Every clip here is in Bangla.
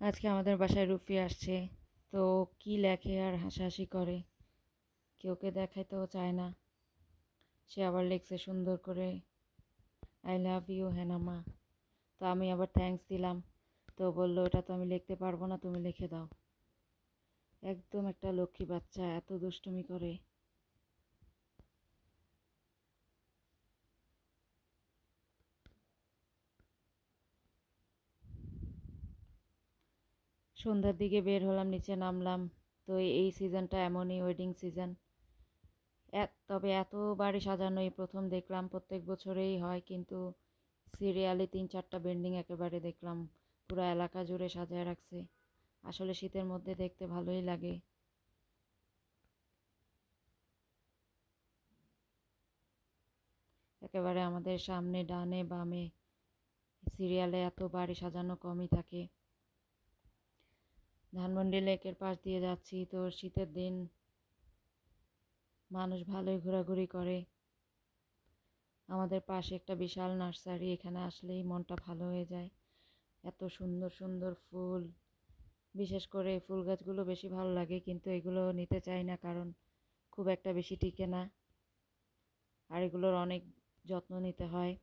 আজকে আমাদের বাসায় রুফি আসছে। তো কি লেখে আর হাসাহাসি করে, কেউকে দেখাইতেও চায় না। সে আবার লিখছে সুন্দর করে, আই লাভ ইউ হেনামা। তো আমি আবার থ্যাঙ্কস দিলাম। তো বললো এটা তো আমি লিখতে পারবো না, তুমি লিখে দাও। একদম একটা লক্ষ্মী বাচ্চা, এত দুষ্টুমি করে। সন্ধ্যার দিকে বের হলাম, নিচে নামলাম। তো এই সিজনটা এমনই, ওয়েডিং সিজন। তবে এত বাড়ি সাজানো এই প্রথম দেখলাম। প্রত্যেক বছরেই হয়, কিন্তু সিরিয়ালে 3-4টা বিল্ডিং একেবারে দেখলাম। পুরো এলাকা জুড়ে সাজায় রাখছে। আসলে শীতের মধ্যে দেখতে ভালোই লাগে। একেবারে আমাদের সামনে ডানে বামে সিরিয়ালে এত বাড়ি সাজানো কমই থাকে। ধানমন্ডি লেকের পাশ দিয়ে যাচ্ছি, তো শীতের দিন মানুষ ভালোই ঘোরাঘুরি করে। আমাদের পাশে একটা বিশাল নার্সারি, এখানে আসলেই মনটা ভালো হয়ে যায়। এত সুন্দর সুন্দর ফুল। বিশেষ করে ফুল গাছগুলো বেশি ভালো লাগে, কিন্তু এগুলো নিতে চাই না, কারণ খুব একটা বেশি টিকে না। আর এগুলোর অনেক যত্ন নিতে হয়।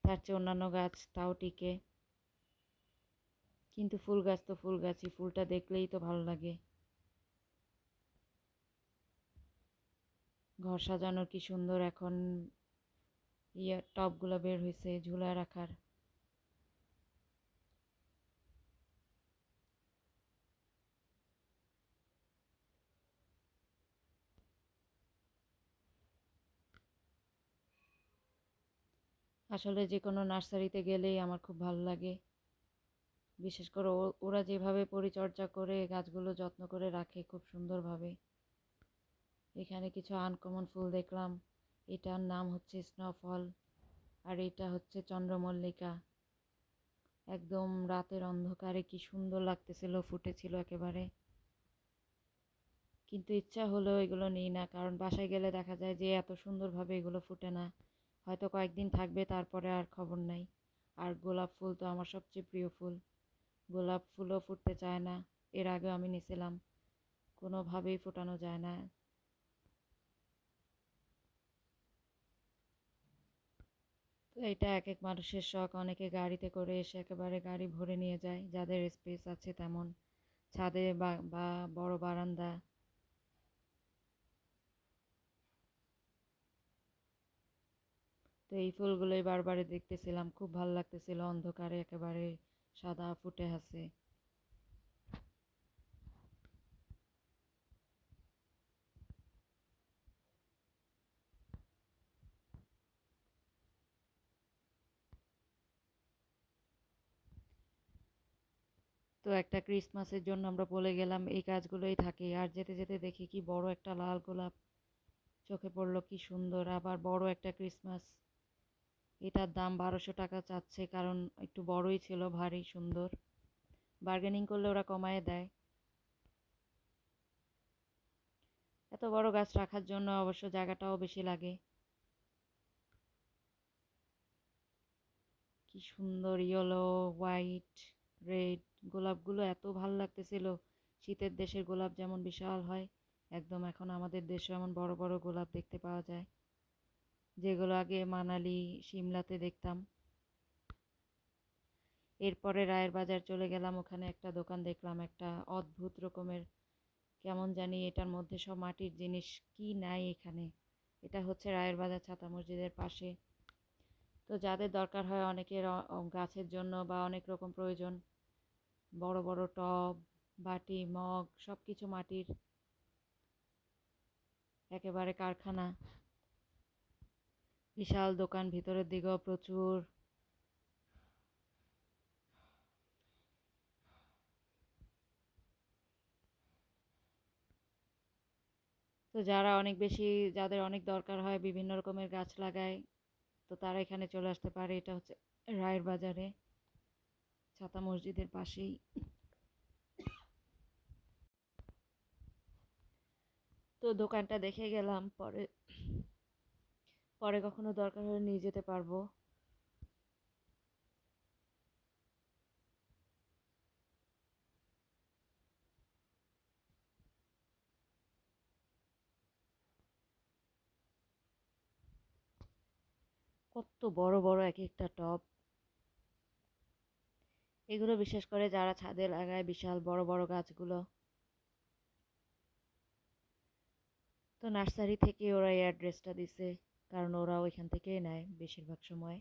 তার চেয়ে অন্যান্য গাছ তাও টিকে। কিন্তু ফুল গাছ তো ফুল গাছই, ফুলটা দেখলেই তো ভালো লাগে। ঘর সাজানোর কি সুন্দর এখন টবগুলো বের হয়েছে ঝুলায় রাখার। আসলে যে কোনো নার্সারিতে গেলেই আমার খুব ভালো লাগে। বিশেষ করে ওরা যেভাবে পরিচর্যা করে গাছগুলো যত্ন করে রাখে খুব সুন্দরভাবে। এখানে কিছু আনকমন ফুল দেখলাম। এটার নাম হচ্ছে স্নোফল, আর এটা হচ্ছে চন্দ্রমল্লিকা। একদম রাতের অন্ধকারে কি সুন্দর লাগতেছিল, ফুটেছিল একেবারে। কিন্তু ইচ্ছা হলেও এগুলো নিই না, কারণ বাসায় গেলে দেখা যায় যে এত সুন্দরভাবে এগুলো ফুটে না। হয়তো কয়েকদিন থাকবে, তারপরে আর খবর নাই। আর গোলাপ ফুল তো আমার সবচেয়ে প্রিয় ফুল। গোলাপ ফুলও ফুটতে চায় না। এর আগেও আমি নিয়েছিলাম, কোনোভাবেই ফোটানো যায় না। তো এটা এক এক মানুষের শখ। অনেকে গাড়িতে করে এসে একেবারে গাড়ি ভরে নিয়ে যায়, যাদের স্পেস আছে তেমন। ছাদে বা বড় বারান্দা। তো এই ফুলগুলোই বারবারে দেখতেছিলাম, খুব ভালো লাগতেছিল। অন্ধকারে একেবারে সাদা ফুটে আছে। তো একটা ক্রিসমাসের জন্য আমরা বলে গেলাম, এই কাজগুলোই থাকে। আর যেতে যেতে দেখি কি বড় একটা লাল গোলাপ চোখে পড়লো, কি সুন্দর। আবার বড় একটা ক্রিসমাস, এটার দাম 1200 টাকা চাচ্ছে, কারণ একটু বড়ই ছিল, ভারী সুন্দর। বার্গেনিং করলে ওরা কমায় দেয়। এত বড় গাছ রাখার জন্য অবশ্য জায়গাটাও বেশি লাগে। কি সুন্দর ইয়েলো, হোয়াইট, রেড গোলাপগুলো এত ভাল লাগতেছিল। শীতের দেশের গোলাপ যেমন বিশাল হয়, একদম এখন আমাদের দেশে এমন বড় বড় গোলাপ দেখতে পাওয়া যায়, যেগুলো আগে মানালি, সিমলাতে দেখতাম। এরপরে রায়ের বাজার চলে গেলাম, ওখানে একটা দোকান দেখলাম, একটা অদ্ভুত রকমের, কেমন জানি এটার মধ্যে সব মাটির জিনিস, কি নাই এখানে। এটা হচ্ছে রায়ের বাজার ছাতা মসজিদের পাশে। তো যাদের দরকার হয় অনেকের গাছের জন্য বা অনেক রকম প্রয়োজন, বড় বড় টব, বাটি, মগ, সব কিছু মাটির, একেবারে কারখানা। বিশাল দোকান, ভিতরের দিকেও প্রচুর। তো যারা অনেক বেশি, যাদের অনেক দরকার হয়, বিভিন্ন রকমের গাছ লাগায়, তো তারা এখানে চলে আসতে পারে। এটা হচ্ছে রায়ের বাজারে, ছাতা মসজিদের পাশেই। তো দোকানটা দেখে গেলাম, পরে পরে কখনো দরকার হলে নিয়ে যেতে পারবো। কত বড় বড় এক একটা টব। এগুলো বিশেষ করে যারা ছাদে লাগায় বিশাল বড় বড় গাছগুলো। তো নার্সারি থেকে ওরা এই অ্যাড্রেসটা দিছে, কারণ ওরা ওইখান থেকেই নেয় বেশিরভাগ সময়।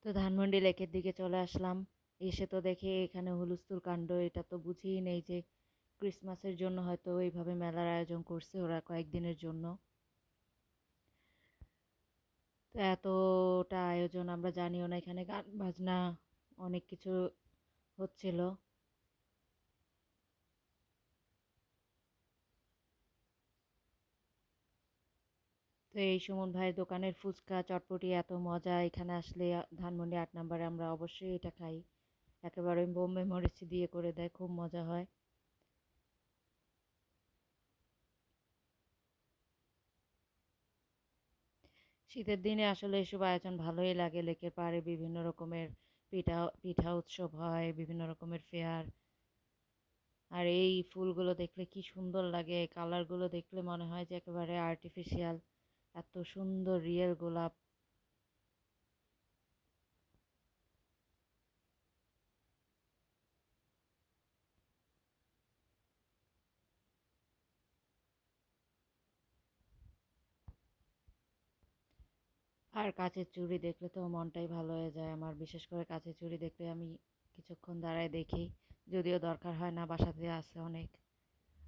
তো ধানমন্ডি লেকের দিকে চলে আসলাম। এসে তো দেখে এখানে হুলস্থুল কাণ্ড, এটা তো বুঝিই নেই যে ক্রিসমাসের জন্য হয়তো এইভাবে মেলার আয়োজন করছে ওরা কয়েকদিনের জন্য। তো এতটা আয়োজন আমরা জানিও না, এখানে গান বাজনা অনেক কিছু হচ্ছিল। তো এই সুমন ভাইয়ের দোকানের ফুচকা চটপটি এত মজা, এখানে আসলে ধানমন্ডি 8 নম্বরে আমরা অবশ্যই এটা খাই। একেবারে বোম্বে মরিচ দিয়ে করে দেয়, খুব মজা হয়। শীতের দিনে আসলে এসব আয়োজন ভালোই লাগে। লেকের পাড়ে বিভিন্ন রকমের পিঠা পিঠা উৎসব হয়, বিভিন্ন রকমের ফেয়ার। আর এই ফুলগুলো দেখলে কি সুন্দর লাগে, কালারগুলো দেখলে মনে হয় যে একেবারে আর্টিফিশিয়াল, এত সুন্দর রিয়েল গোলাপ। আর কাচের চুড়ি দেখলে তো মনটাই ভালো হয়ে যায় আমার। বিশেষ করে কাচের চুড়ি দেখলে আমি কিছুক্ষণ দাঁড়ায় দেখি, যদিও দরকার হয় না, বাসাতে আছে অনেক।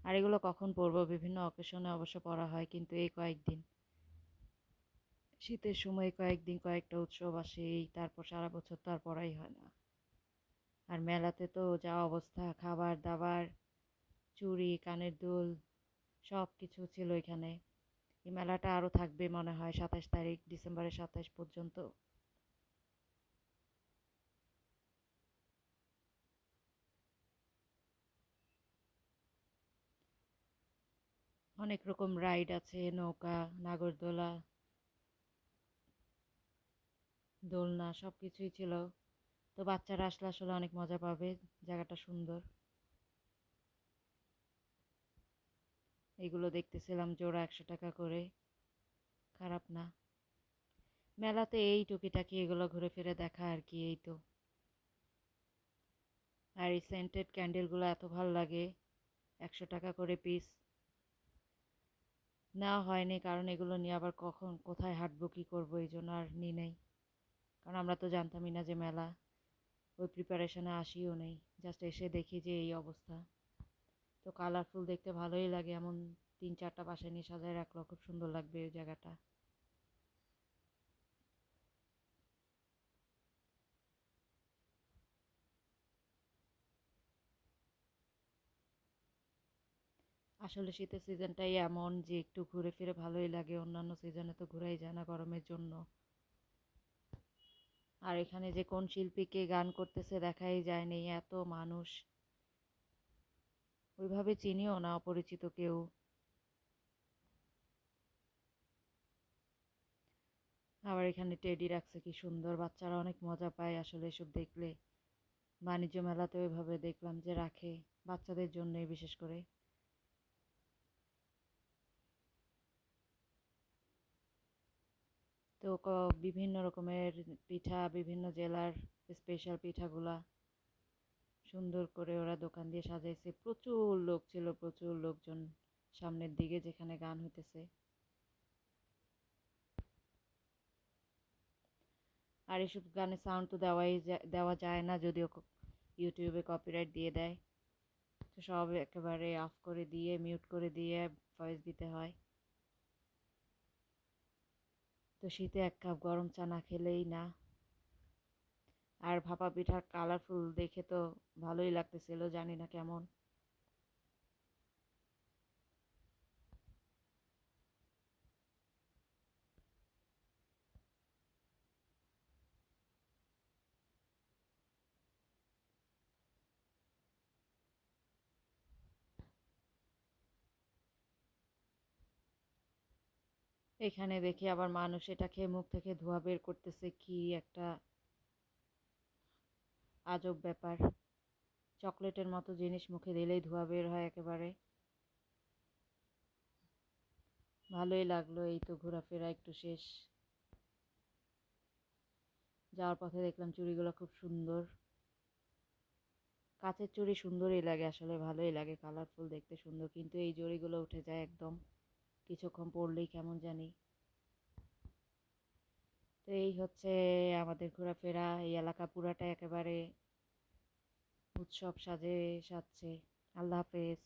আর এগুলো কখন পরবো, বিভিন্ন অকেশনে অবশ্য পরা হয়, কিন্তু এই কয়েকদিন শীতের সময় কয়েকদিন কয়েকটা উৎসব আসে, এই তারপর সারা বছর তো আর পরাই হয় না। আর মেলাতে তো যা অবস্থা, খাবার দাবার, চুড়ি, কানের দুল, সব কিছু ছিল এখানে। এই মেলাটা আরও থাকবে মনে হয় 27 তারিখ, ডিসেম্বরের 27 পর্যন্ত। অনেক রকম রাইড আছে, নৌকা, নাগরদোলা, দোলনা, সব কিছুই ছিল। তো বাচ্চারা আসলে আসলে অনেক মজা পাবে, জায়গাটা সুন্দর। এগুলো দেখতেছিলাম, জোড়া 100 টাকা করে, খারাপ না। মেলাতে এই টুকিটাকি এগুলো ঘুরে ফিরে দেখা আর কি, এই তো। আর এই সেন্টেড ক্যান্ডেলগুলো এত ভালো লাগে, 100 টাকা করে পিস। নেওয়া হয়নি, কারণ এগুলো নিয়ে আবার কখন কোথায় হাঁটবো কী করবো, এই জন্য আর নিই নাই। কারণ আমরা তো জানতামই না যে মেলা, ওই প্রিপারেশনে আসিও নেই। জাস্ট এসে দেখি যে এই অবস্থা। তো কালারফুল দেখতে ভালোই লাগে, এমন 3-4টা বাসায় নিয়ে সাজায় রাখলো, খুব সুন্দর লাগবে ওই জায়গাটা। আসলে শীতের সিজনটাই এমন যে একটু ঘুরে ফিরে ভালোই লাগে, অন্যান্য সিজনে তো ঘুরাই যায় না গরমের জন্য। আর এখানে যে কোন শিল্পীকে গান করতেছে দেখাই যায়নি, এত মানুষ, ওইভাবে চিনিও না, অপরিচিত কেউ। আবার এখানে টেডি রাখছে, কি সুন্দর, বাচ্চারা অনেক মজা পায় আসলে এসব দেখলে। বাণিজ্য মেলাতে ওইভাবে দেখলাম যে রাখে, বাচ্চাদের জন্যই বিশেষ করে। তো বিভিন্ন রকমের পিঠা, বিভিন্ন জেলার স্পেশাল পিঠাগুলা সুন্দর করে ওরা দোকান দিয়ে সাজাইছে। প্রচুর লোক ছিল, প্রচুর লোকজন সামনের দিকে যেখানে গান হইতেছে। আর এসব গানে সাউন্ড তো দেওয়া যায় না, যদিও ইউটিউবে কপিরাইট দিয়ে দেয়। তো সব একেবারে অফ করে দিয়ে, মিউট করে দিয়ে ভয়েস দিতে হয়। তো শীতে 1 কাপ গরম চা না খেলেই না। আর ভাপা পিঠার কালারফুল দেখে তো ভালোই লাগতেছিল, জানি না কেমন। এখানে দেখি আবার মানুষ এটা খেয়ে মুখ থেকে ধোঁয়া বের করতেছে, কি একটা আজব ব্যাপার। চকলেটের মতো জিনিস মুখে দিলেই ধোঁয়া বের হয় একেবারে। ভালোই লাগলো। এই তো ঘোরাফেরা একটু শেষ। যাওয়ার পথে দেখলাম চুড়িগুলো খুব সুন্দর। কাঁচের চুড়ি সুন্দরই লাগে, আসলে ভালোই লাগে, কালারফুল দেখতে সুন্দর, কিন্তু এই জড়িগুলো উঠে যায় একদম কিছুক্ষণ পরলেই কেমন জানি। তো এই হচ্ছে আমাদের ঘোরাফেরা। এই এলাকা পুরাটা একেবারে উৎসব সাজে সাজছে। আল্লাহ হাফেজ।